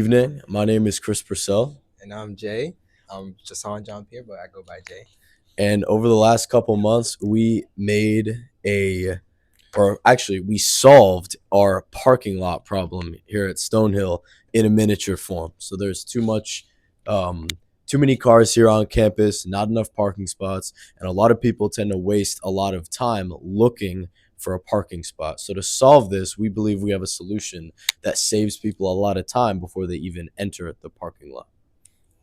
evening. My name is Chris Purcell, And I'm Jay. I'm Jason John Pierre, but I go by Jay. and over the last couple months, we solved our parking lot problem here at Stonehill in a miniature form. So there's too many cars here on campus, not enough parking spots, and a lot of people tend to waste a lot of time looking for a parking spot. So to solve this, we believe we have a solution that saves people a lot of time before they even enter the parking lot.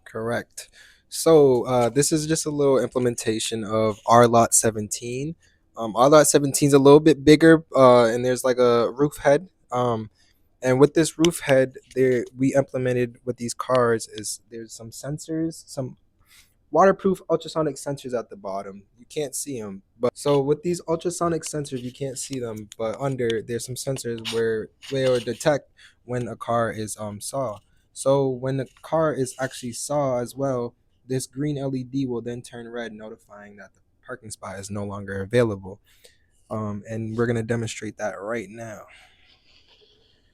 Correct. So this is just a little implementation of R Lot 17. R Lot 17 is a little bit bigger, and there's like a roof head. And with this roof head, there we implemented with these cars is there's some sensors, some waterproof ultrasonic sensors at the bottom. You can't see them, but so with these ultrasonic sensors, you can't see them, but under there's some sensors where they will detect when a car is saw. So when the car is actually saw as well, this green LED will then turn red, notifying that the parking spot is no longer available. And we're gonna demonstrate that right now.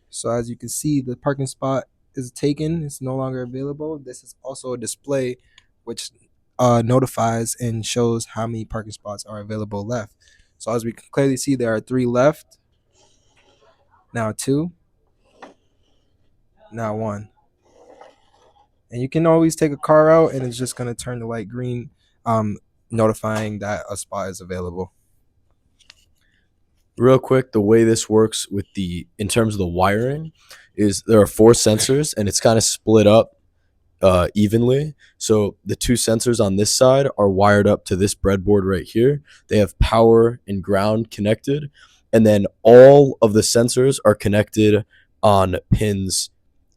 So as you can see, the parking spot is taken. It's no longer available. This is also a display which notifies and shows how many parking spots are available left. So as we can clearly see, there are 3 left, now 2, now 1. And you can always take a car out and it's just going to turn the light green, um, notifying that a spot is available. Real quick, the way this works in terms of the wiring is there are 4 sensors and it's kind of split up evenly. So the 2 sensors on this side are wired up to this breadboard right here. They have power and ground connected, and then all of the sensors are connected on pins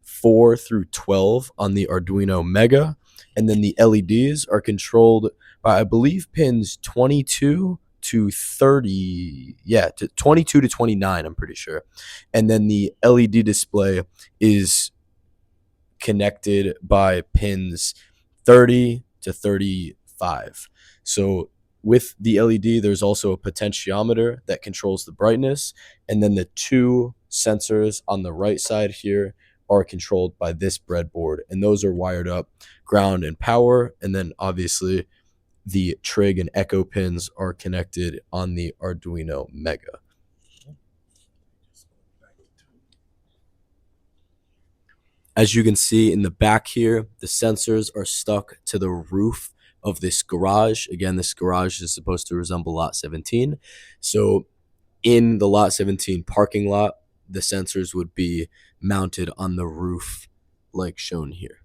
4 through 12 on the Arduino Mega, and then the LEDs are controlled by, I believe, pins 22 to 30, yeah, to 22 to 29, I'm pretty sure. And then the LED display is connected by pins 30 to 35. So with the LED, there's also a potentiometer that controls the brightness. And then the 2 sensors on the right side here are controlled by this breadboard. And those are wired up ground and power. And then obviously the trig and echo pins are connected on the Arduino Mega. As you can see in the back here, the sensors are stuck to the roof of this garage. Again, this garage is supposed to resemble Lot 17. So in the Lot 17 parking lot, the sensors would be mounted on the roof like shown here.